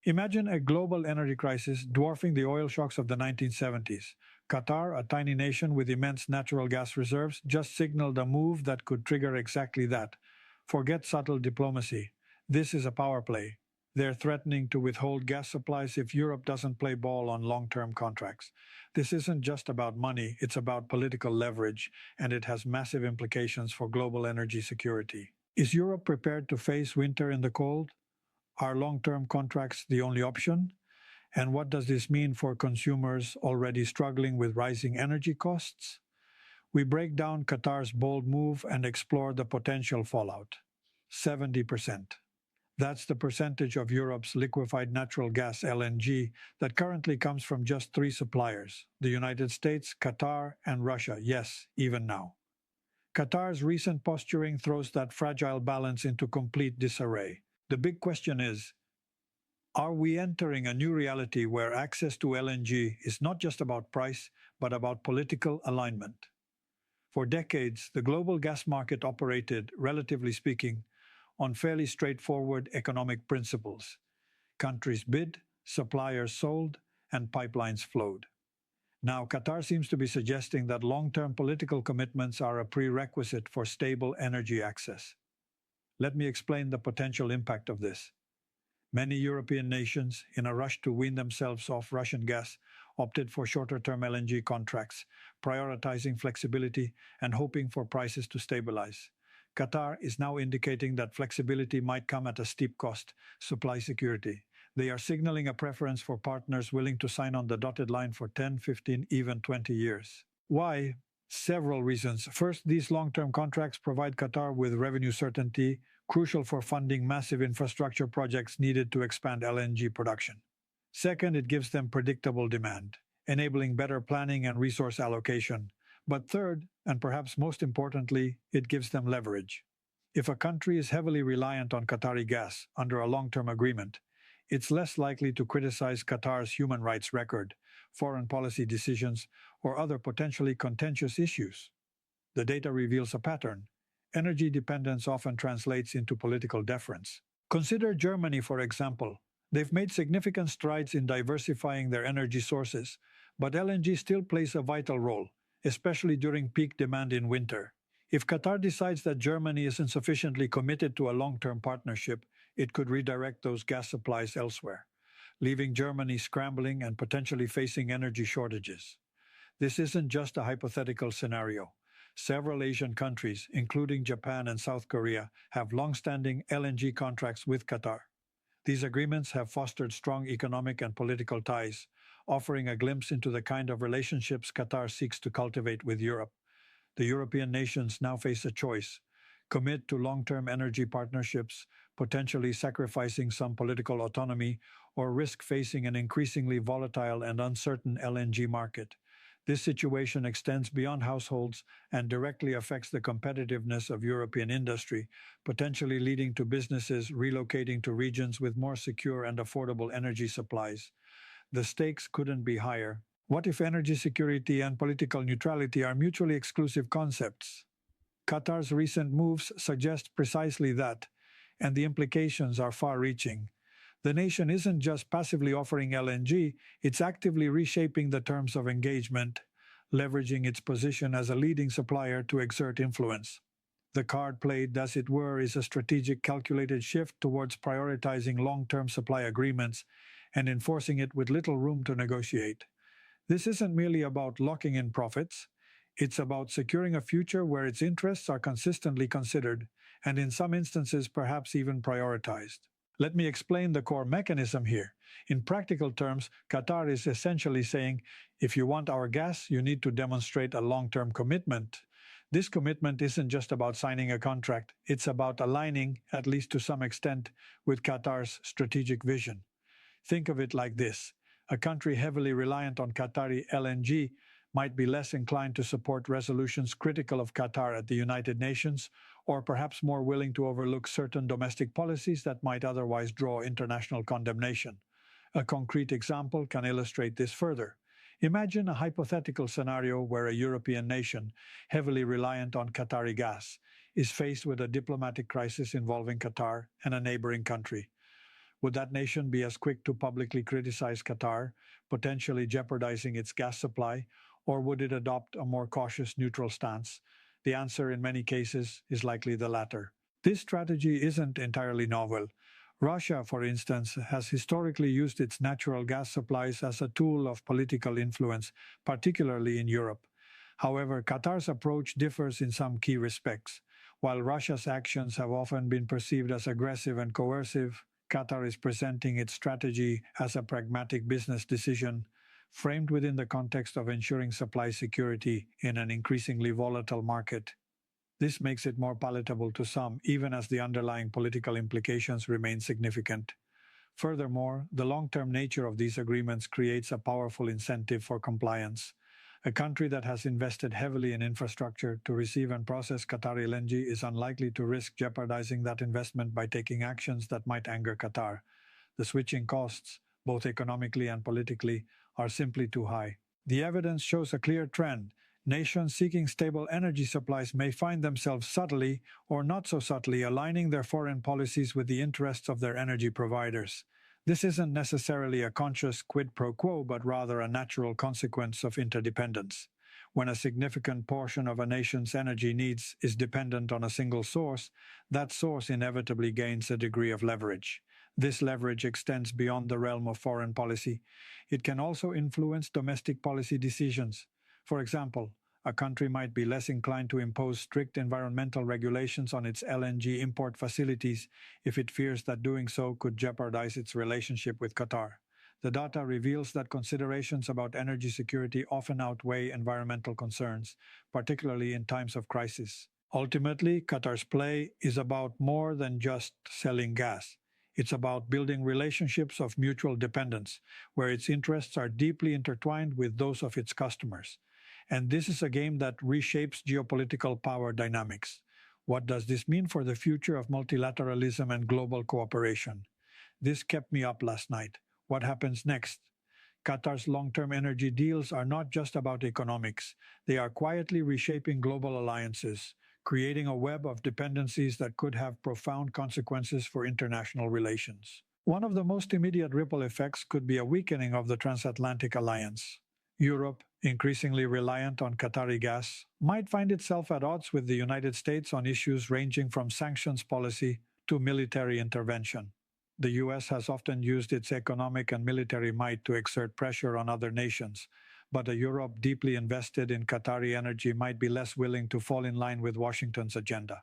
Imagine a global energy crisis dwarfing the oil shocks of the 1970s. Qatar, a tiny nation with immense natural gas reserves, just signaled a move that could trigger exactly that. Forget subtle diplomacy. This is a power play. They're threatening to withhold gas supplies if Europe doesn't play ball on long term contracts. This isn't just about money, it's about political leverage, and it has massive implications for global energy security. Is Europe prepared to face winter in the cold? Are long term contracts the only option? And what does this mean for consumers already struggling with rising energy costs? We break down Qatar's bold move and explore the potential fallout. 70%. That's the percentage of Europe's liquefied natural gas LNG that currently comes from just three suppliers: the United States, Qatar, and Russia. Yes, even now. Qatar's recent posturing throws that fragile balance into complete disarray. The big question is, are we entering a new reality where access to LNG is not just about price, but about political alignment? For decades, the global gas market operated, relatively speaking, on fairly straightforward economic principles. Countries bid, suppliers sold, and pipelines flowed. Now, Qatar seems to be suggesting that long term political commitments are a prerequisite for stable energy access. Let me explain the potential impact of this. Many European nations, in a rush to wean themselves off Russian gas, opted for shorter term LNG contracts, prioritizing flexibility and hoping for prices to stabilize. Qatar is now indicating that flexibility might come at a steep cost: supply security. They are signaling a preference for partners willing to sign on the dotted line for 10, 15, even 20 years. Why? Several reasons. First, these long-term contracts provide Qatar with revenue certainty, crucial for funding massive infrastructure projects needed to expand LNG production. Second, it gives them predictable demand, enabling better planning and resource allocation. But third, and perhaps most importantly, it gives them leverage. If a country is heavily reliant on Qatari gas under a long-term agreement, it's less likely to criticize Qatar's human rights record, foreign policy decisions, or other potentially contentious issues. The data reveals a pattern. Energy dependence often translates into political deference. Consider Germany, for example. They've made significant strides in diversifying their energy sources, but LNG still plays a vital role, especially during peak demand in winter. If Qatar decides that Germany isn't sufficiently committed to a long-term partnership, it could redirect those gas supplies elsewhere, leaving Germany scrambling and potentially facing energy shortages. This isn't just a hypothetical scenario. Several Asian countries, including Japan and South Korea, have long-standing LNG contracts with Qatar. These agreements have fostered strong economic and political ties, offering a glimpse into the kind of relationships Qatar seeks to cultivate with Europe. The European nations now face a choice: commit to long-term energy partnerships, potentially sacrificing some political autonomy, or risk facing an increasingly volatile and uncertain LNG market. This situation extends beyond households and directly affects the competitiveness of European industry, potentially leading to businesses relocating to regions with more secure and affordable energy supplies. The stakes couldn't be higher. What if energy security and political neutrality are mutually exclusive concepts? Qatar's recent moves suggest precisely that, and the implications are far-reaching. The nation isn't just passively offering LNG, it's actively reshaping the terms of engagement, leveraging its position as a leading supplier to exert influence. The card played, as it were, is a strategic, calculated shift towards prioritizing long-term supply agreements and enforcing it with little room to negotiate. This isn't merely about locking in profits. It's about securing a future where its interests are consistently considered, and in some instances perhaps even prioritized. Let me explain the core mechanism here. In practical terms, Qatar is essentially saying, if you want our gas, you need to demonstrate a long-term commitment. This commitment isn't just about signing a contract, it's about aligning, at least to some extent, with Qatar's strategic vision. Think of it like this. A country heavily reliant on Qatari LNG might be less inclined to support resolutions critical of Qatar at the United Nations, or perhaps more willing to overlook certain domestic policies that might otherwise draw international condemnation. A concrete example can illustrate this further. Imagine a hypothetical scenario where a European nation, heavily reliant on Qatari gas, is faced with a diplomatic crisis involving Qatar and a neighboring country. Would that nation be as quick to publicly criticize Qatar, potentially jeopardizing its gas supply, or would it adopt a more cautious, neutral stance? The answer in many cases is likely the latter. This strategy isn't entirely novel. Russia, for instance, has historically used its natural gas supplies as a tool of political influence, particularly in Europe. However, Qatar's approach differs in some key respects. While Russia's actions have often been perceived as aggressive and coercive, Qatar is presenting its strategy as a pragmatic business decision, framed within the context of ensuring supply security in an increasingly volatile market. This makes it more palatable to some, even as the underlying political implications remain significant. Furthermore, the long-term nature of these agreements creates a powerful incentive for compliance. A country that has invested heavily in infrastructure to receive and process Qatari LNG is unlikely to risk jeopardizing that investment by taking actions that might anger Qatar. The switching costs, both economically and politically, are simply too high. The evidence shows a clear trend. Nations seeking stable energy supplies may find themselves subtly, or not so subtly, aligning their foreign policies with the interests of their energy providers. This isn't necessarily a conscious quid pro quo, but rather a natural consequence of interdependence. When a significant portion of a nation's energy needs is dependent on a single source, that source inevitably gains a degree of leverage. This leverage extends beyond the realm of foreign policy. It can also influence domestic policy decisions. For example, a country might be less inclined to impose strict environmental regulations on its LNG import facilities if it fears that doing so could jeopardize its relationship with Qatar. The data reveals that considerations about energy security often outweigh environmental concerns, particularly in times of crisis. Ultimately, Qatar's play is about more than just selling gas. It's about building relationships of mutual dependence, where its interests are deeply intertwined with those of its customers. And this is a game that reshapes geopolitical power dynamics. What does this mean for the future of multilateralism and global cooperation? This kept me up last night. What happens next? Qatar's long-term energy deals are not just about economics. They are quietly reshaping global alliances, creating a web of dependencies that could have profound consequences for international relations. One of the most immediate ripple effects could be a weakening of the transatlantic alliance. Europe, increasingly reliant on Qatari gas, might find itself at odds with the United States on issues ranging from sanctions policy to military intervention. The US has often used its economic and military might to exert pressure on other nations, but a Europe deeply invested in Qatari energy might be less willing to fall in line with Washington's agenda.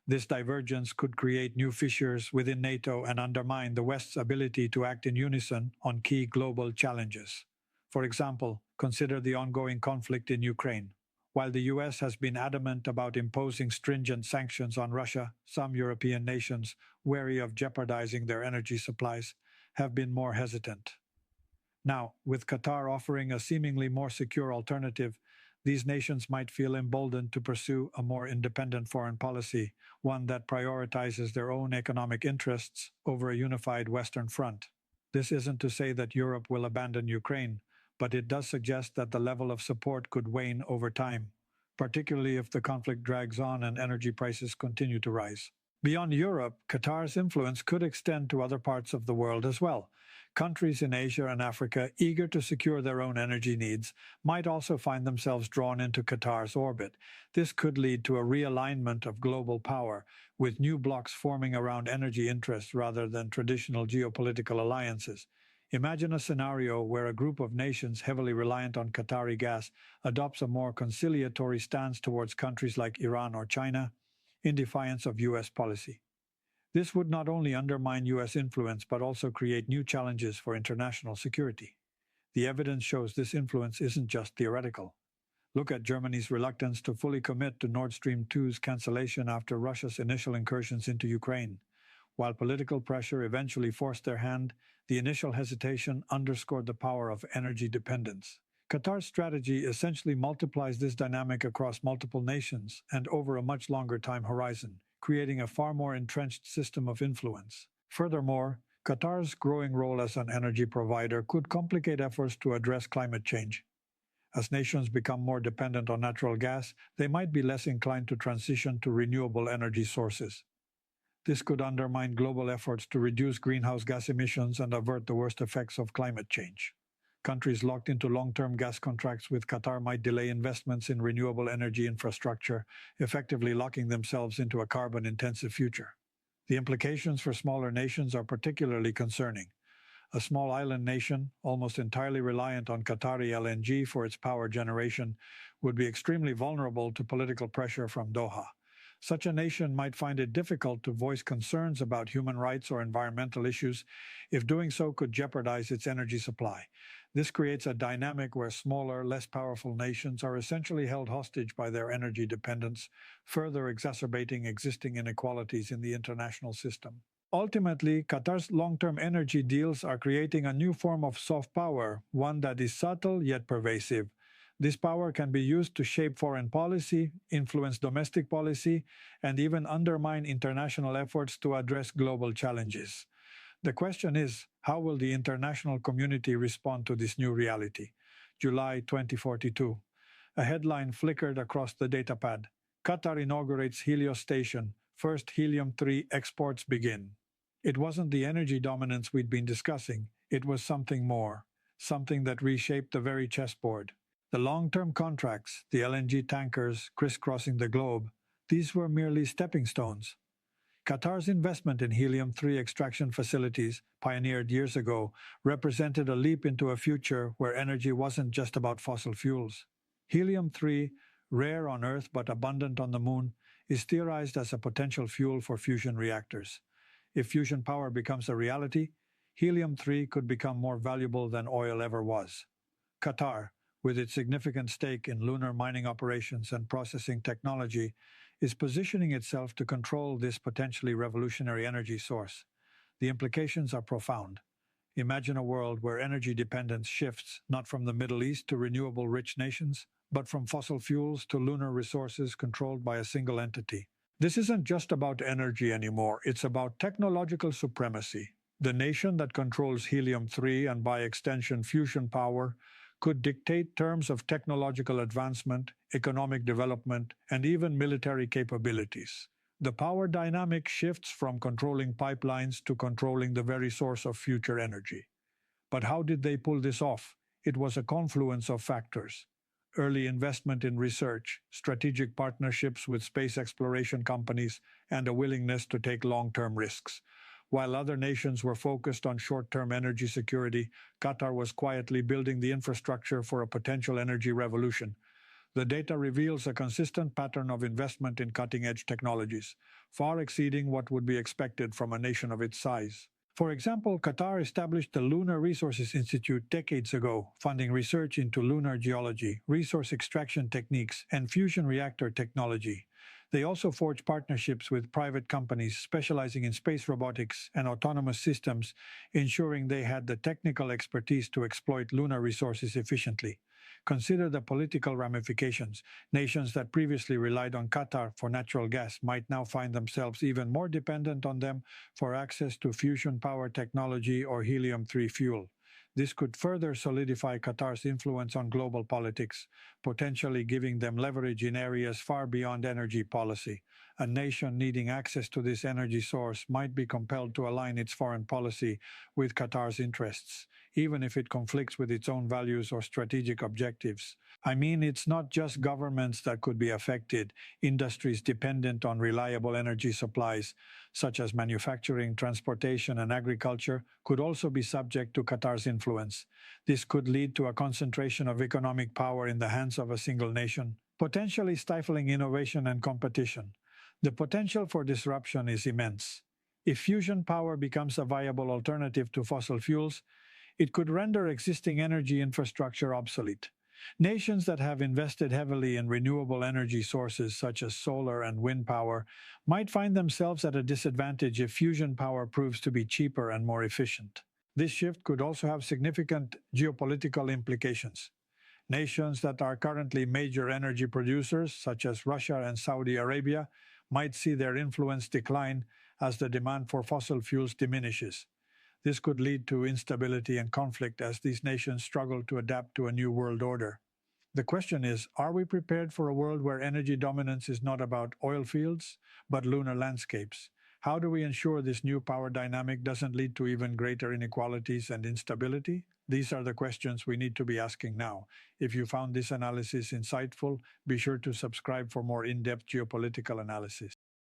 This divergence could create new fissures within NATO and undermine the West's ability to act in unison on key global challenges. For example, consider the ongoing conflict in Ukraine. While the US has been adamant about imposing stringent sanctions on Russia, some European nations, wary of jeopardizing their energy supplies, have been more hesitant. Now, with Qatar offering a seemingly more secure alternative, these nations might feel emboldened to pursue a more independent foreign policy, one that prioritizes their own economic interests over a unified Western front. This isn't to say that Europe will abandon Ukraine, but it does suggest that the level of support could wane over time, particularly if the conflict drags on and energy prices continue to rise. Beyond Europe, Qatar's influence could extend to other parts of the world as well. Countries in Asia and Africa, eager to secure their own energy needs, might also find themselves drawn into Qatar's orbit. This could lead to a realignment of global power, with new blocs forming around energy interests rather than traditional geopolitical alliances. Imagine a scenario where a group of nations heavily reliant on Qatari gas adopts a more conciliatory stance towards countries like Iran or China, in defiance of US policy. This would not only undermine US influence but also create new challenges for international security. The evidence shows this influence isn't just theoretical. Look at Germany's reluctance to fully commit to Nord Stream 2's cancellation after Russia's initial incursions into Ukraine. While political pressure eventually forced their hand, the initial hesitation underscored the power of energy dependence. Qatar's strategy essentially multiplies this dynamic across multiple nations and over a much longer time horizon, creating a far more entrenched system of influence. Furthermore, Qatar's growing role as an energy provider could complicate efforts to address climate change. As nations become more dependent on natural gas, they might be less inclined to transition to renewable energy sources. This could undermine global efforts to reduce greenhouse gas emissions and avert the worst effects of climate change. Countries locked into long-term gas contracts with Qatar might delay investments in renewable energy infrastructure, effectively locking themselves into a carbon-intensive future. The implications for smaller nations are particularly concerning. A small island nation, almost entirely reliant on Qatari LNG for its power generation, would be extremely vulnerable to political pressure from Doha. Such a nation might find it difficult to voice concerns about human rights or environmental issues if doing so could jeopardize its energy supply. This creates a dynamic where smaller, less powerful nations are essentially held hostage by their energy dependence, further exacerbating existing inequalities in the international system. Ultimately, Qatar's long-term energy deals are creating a new form of soft power, one that is subtle yet pervasive. This power can be used to shape foreign policy, influence domestic policy, and even undermine international efforts to address global challenges. The question is, how will the international community respond to this new reality? July 2042. A headline flickered across the datapad. Qatar inaugurates Helios Station. First helium-3 exports begin. It wasn't the energy dominance we'd been discussing. It was something more. Something that reshaped the very chessboard. The long-term contracts, the LNG tankers crisscrossing the globe, these were merely stepping stones. Qatar's investment in helium-3 extraction facilities, pioneered years ago, represented a leap into a future where energy wasn't just about fossil fuels. Helium-3, rare on Earth but abundant on the Moon, is theorized as a potential fuel for fusion reactors. If fusion power becomes a reality, helium-3 could become more valuable than oil ever was. Qatar, with its significant stake in lunar mining operations and processing technology, is positioning itself to control this potentially revolutionary energy source. The implications are profound. Imagine a world where energy dependence shifts not from the Middle East to renewable rich nations, but from fossil fuels to lunar resources controlled by a single entity. This isn't just about energy anymore, it's about technological supremacy. The nation that controls helium-3 and by extension fusion power could dictate terms of technological advancement, economic development, and even military capabilities. The power dynamic shifts from controlling pipelines to controlling the very source of future energy. But how did they pull this off? It was a confluence of factors. Early investment in research, strategic partnerships with space exploration companies, and a willingness to take long-term risks. While other nations were focused on short-term energy security, Qatar was quietly building the infrastructure for a potential energy revolution. The data reveals a consistent pattern of investment in cutting-edge technologies, far exceeding what would be expected from a nation of its size. For example, Qatar established the Lunar Resources Institute decades ago, funding research into lunar geology, resource extraction techniques, and fusion reactor technology. They also forged partnerships with private companies specializing in space robotics and autonomous systems, ensuring they had the technical expertise to exploit lunar resources efficiently. Consider the political ramifications. Nations that previously relied on Qatar for natural gas might now find themselves even more dependent on them for access to fusion power technology or helium-3 fuel. This could further solidify Qatar's influence on global politics, potentially giving them leverage in areas far beyond energy policy. A nation needing access to this energy source might be compelled to align its foreign policy with Qatar's interests, even if it conflicts with its own values or strategic objectives. I mean, it's not just governments that could be affected. Industries dependent on reliable energy supplies, such as manufacturing, transportation, and agriculture, could also be subject to Qatar's influence. This could lead to a concentration of economic power in the hands of a single nation, potentially stifling innovation and competition. The potential for disruption is immense. If fusion power becomes a viable alternative to fossil fuels, it could render existing energy infrastructure obsolete. Nations that have invested heavily in renewable energy sources such as solar and wind power might find themselves at a disadvantage if fusion power proves to be cheaper and more efficient. This shift could also have significant geopolitical implications. Nations that are currently major energy producers, such as Russia and Saudi Arabia, might see their influence decline as the demand for fossil fuels diminishes. This could lead to instability and conflict as these nations struggle to adapt to a new world order. The question is, are we prepared for a world where energy dominance is not about oil fields, but lunar landscapes? How do we ensure this new power dynamic doesn't lead to even greater inequalities and instability? These are the questions we need to be asking now. If you found this analysis insightful, be sure to subscribe for more in depth geopolitical analysis.